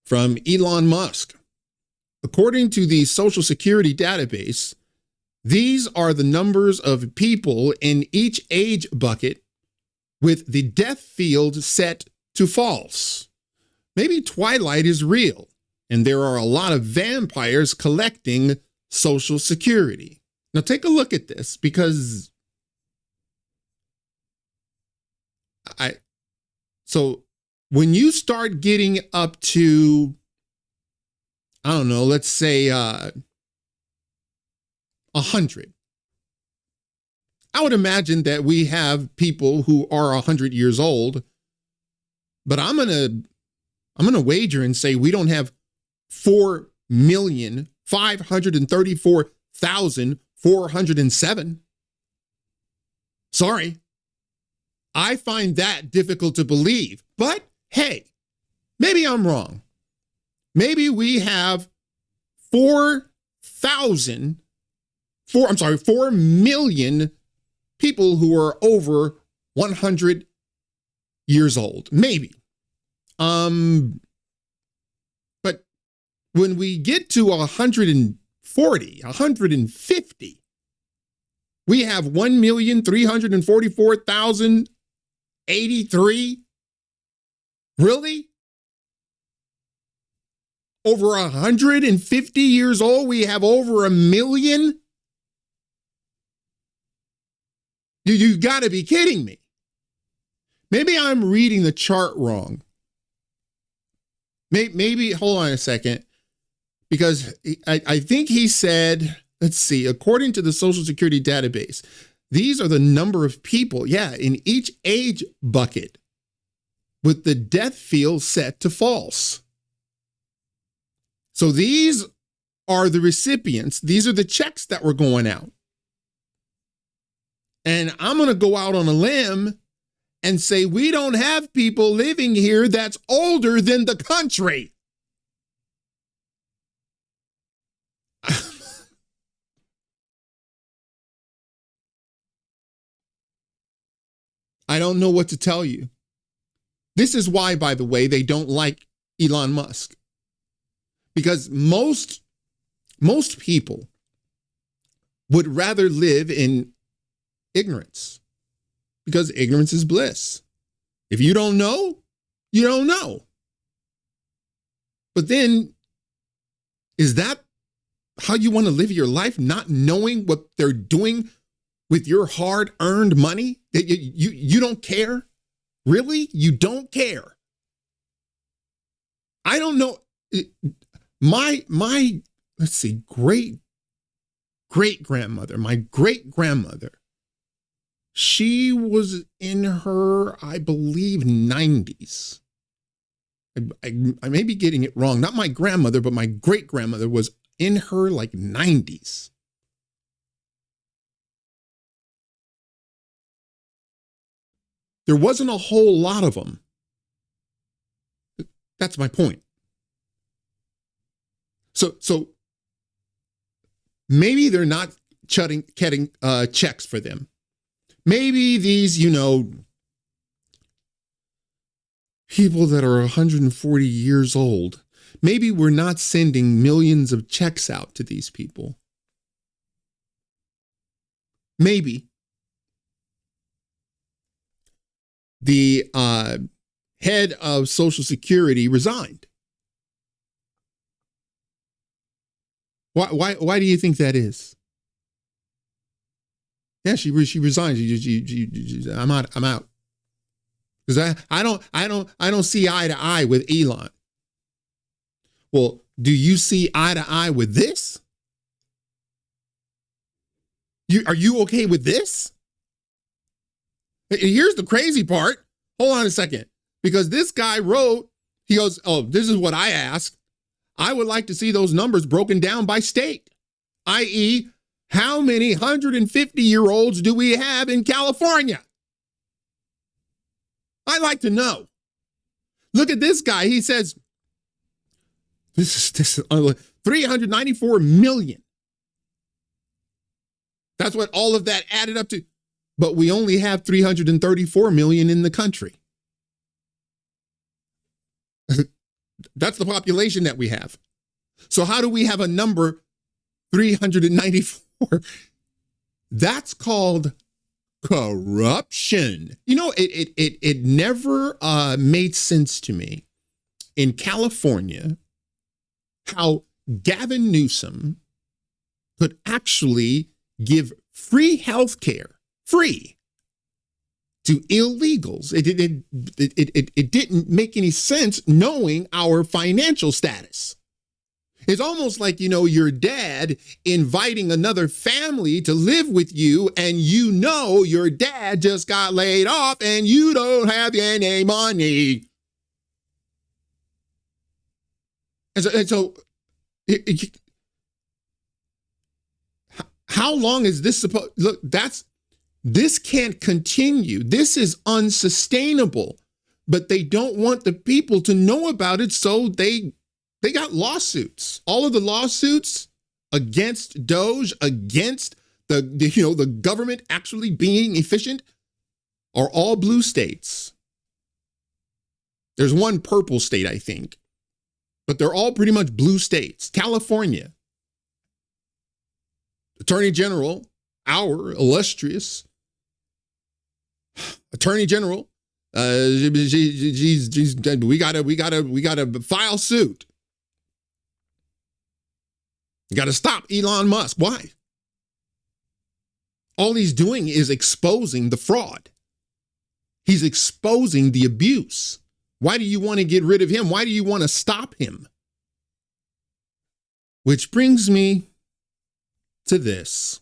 from Elon Musk. According to the Social Security database, these are the numbers of people in each age bucket with the death field set to false. Maybe Twilight is real, and there are a lot of vampires collecting Social Security. Now take a look at this, because so when you start getting up to, I don't know, let's say 100. I would imagine that we have people who are 100 years old, but I'm gonna wager and say we don't have 4,534,407. Sorry. I find that difficult to believe, but hey, maybe I'm wrong. Maybe we have 4 million people who are over 100 years old. Maybe. But when we get to 140, 150, we have 1,344,083. Really? Over 150 years old, we have over 1 million? You've got to be kidding me. Maybe I'm reading the chart wrong. Maybe, hold on a second, because I think he said, let's see, according to the Social Security database, these are the number of people, in each age bucket with the death field set to false. So these are the recipients. These are the checks that were going out. And I'm going to go out on a limb and say we don't have people living here that's older than the country. I don't know what to tell you. This is why, by the way, they don't like Elon Musk. Because most people would rather live in ignorance, because ignorance is bliss. If you don't know, you don't know. But then, is that how you want to live your life, not knowing what they're doing with your hard-earned money? That you don't care? Really? You don't care? I don't know. My let's see, great-grandmother, my great-grandmother, she was in her, I believe, 90s. I may be getting it wrong. Not my grandmother, but my great-grandmother was in her, 90s. There wasn't a whole lot of them. That's my point. So maybe they're not cutting checks for them. Maybe these, people that are 140 years old, maybe we're not sending millions of checks out to these people. Maybe. The head of Social Security resigned. Why do you think that is? Yeah, she resigned. I'm out. Because I don't see eye to eye with Elon. Well, do you see eye to eye with this? Are you okay with this? Here's the crazy part. Hold on a second. Because this guy wrote, he goes, oh, this is what I asked. I would like to see those numbers broken down by state, i.e., how many 150-year-olds do we have in California? I'd like to know. Look at this guy. He says, this is 394 million. That's what all of that added up to. But we only have 334 million in the country. That's the population that we have. So how do we have a number 394? That's called corruption. You know, it never made sense to me in California how Gavin Newsom could actually give free health care, free, to illegals. It didn't make any sense knowing our financial status. It's almost like, you know, your dad inviting another family to live with you, and you know your dad just got laid off and you don't have any money. And so how long is this supposed? Look, this can't continue. This is unsustainable. But they don't want the people to know about it, so they got lawsuits. All of the lawsuits against DOGE, against the government actually being efficient, are all blue states. There's one purple state, I think, but they're all pretty much blue states. California, Attorney General, our illustrious Attorney General, we gotta file suit. You got to stop Elon Musk. Why? All he's doing is exposing the fraud. He's exposing the abuse. Why do you want to get rid of him? Why do you want to stop him? Which brings me to this.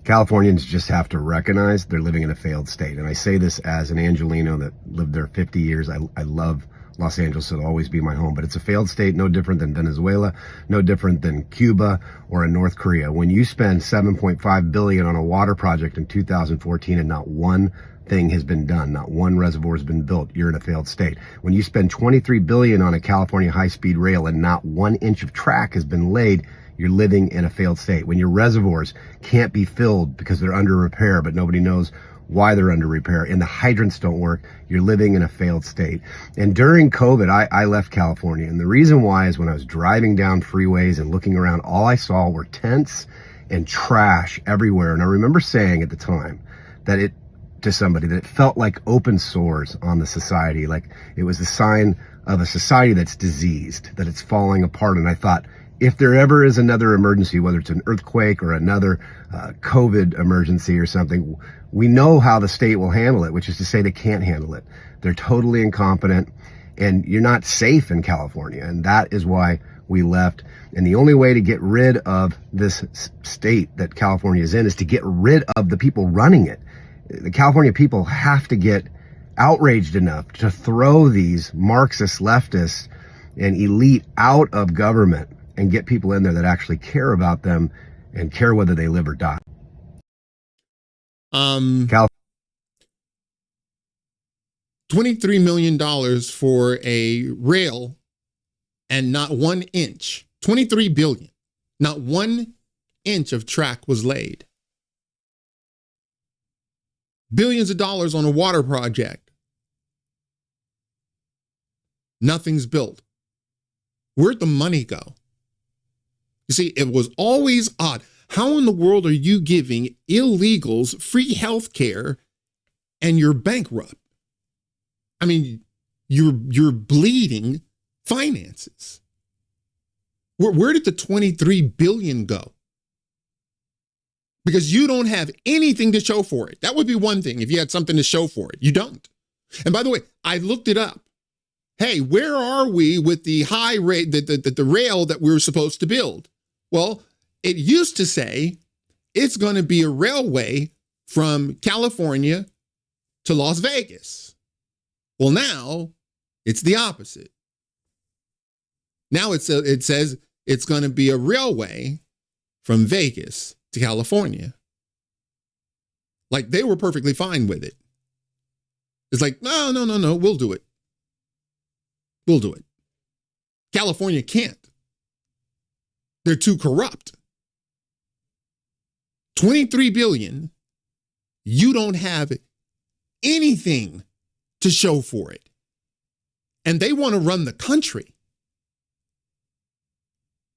Californians just have to recognize they're living in a failed state. And I say this as an Angelino that lived there 50 years. I love Los Angeles. It'll always be my home, but it's a failed state, no different than Venezuela, no different than Cuba or in North Korea. When you spend $7.5 billion on a water project in 2014 and not one thing has been done, not one reservoir has been built, you're in a failed state. When you spend $23 billion on a California high-speed rail and not 1 inch of track has been laid, you're living in a failed state. When your reservoirs can't be filled because they're under repair, but nobody knows why they're under repair, and the hydrants don't work, you're living in a failed state. And during COVID, I left California. And the reason why is when I was driving down freeways and looking around, all I saw were tents and trash everywhere. And I remember saying at the time to somebody that it felt like open sores on the society. Like it was a sign of a society that's diseased, that it's falling apart. And I thought, if there ever is another emergency, whether it's an earthquake or another COVID emergency or something, we know how the state will handle it, which is to say they can't handle it. They're totally incompetent, and you're not safe in California. And that is why we left. And the only way to get rid of this state that California is in is to get rid of the people running it. The California people have to get outraged enough to throw these Marxist leftists and elite out of government and get people in there that actually care about them and care whether they live or die. $23 million for a rail and not 1 inch. 23 billion. Not 1 inch of track was laid. Billions of dollars on a water project. Nothing's built. Where'd the money go? You see, it was always odd. How in the world are you giving illegals free health care and you're bankrupt? I mean, you're bleeding finances. Where did the 23 billion go? Because you don't have anything to show for it. That would be one thing if you had something to show for it. You don't. And by the way, I looked it up. Hey, where are we with the high rate, the rail that we were supposed to build? Well, it used to say it's going to be a railway from California to Las Vegas. Well, now it's the opposite. Now it says it's going to be a railway from Vegas to California. Like they were perfectly fine with it. It's like, no, we'll do it. We'll do it. California can't. They're too corrupt. 23 billion, you don't have anything to show for it. And they want to run the country.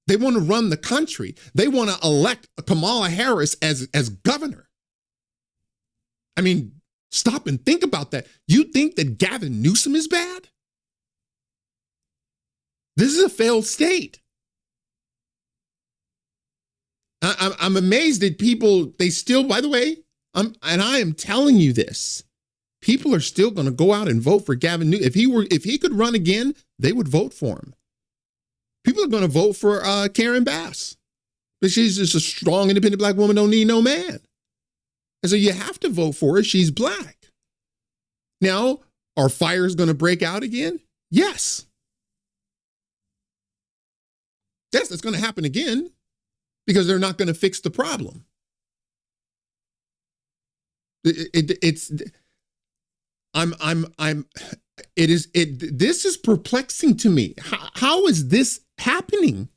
They want to run the country. They want to elect Kamala Harris as governor. I mean, stop and think about that. You think that Gavin Newsom is bad? This is a failed state. I'm amazed that people, they still, by the way, I am telling you this, people are still going to go out and vote for Gavin Newsom. If he could run again, they would vote for him. People are going to vote for Karen Bass. But she's just a strong, independent black woman, don't need no man. And so you have to vote for her. She's black. Now, are fires going to break out again? Yes. Yes, it's going to happen again because they're not going to fix the problem. This is perplexing to me. How is this happening?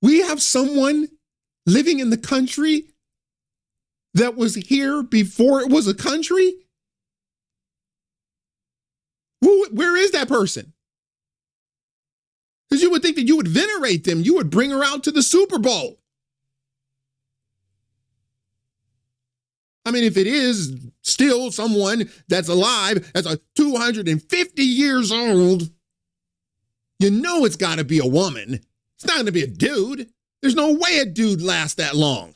We have someone living in the country that was here before it was a country. Where is that person? Because you would think that you would venerate them. You would bring her out to the Super Bowl. I mean, if it is still someone that's alive, that's 250 years old, you know it's got to be a woman. It's not going to be a dude. There's no way a dude lasts that long.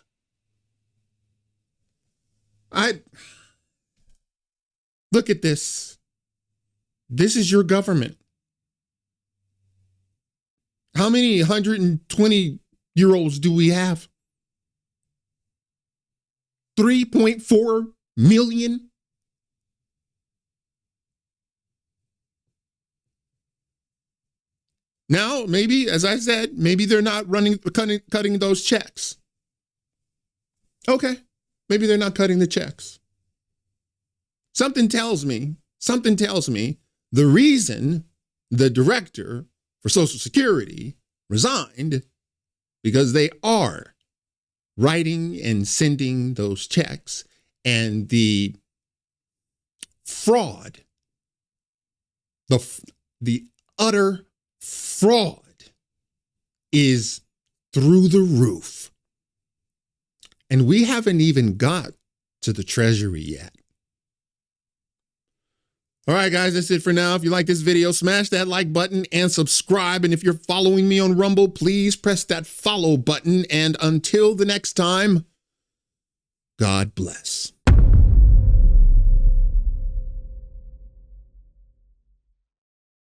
Look at this. This is your government. How many 120-year-olds do we have? 3.4 million. Now, maybe, as I said, maybe they're not cutting those checks. Okay, maybe they're not cutting the checks. Something tells me the reason the director for Social Security resigned because they are writing and sending those checks, and the fraud, the utter fraud is through the roof. And we haven't even got to the Treasury yet. All right, guys, that's it for now. If you like this video, smash that like button and subscribe. And if you're following me on Rumble, please press that follow button. And until the next time, God bless.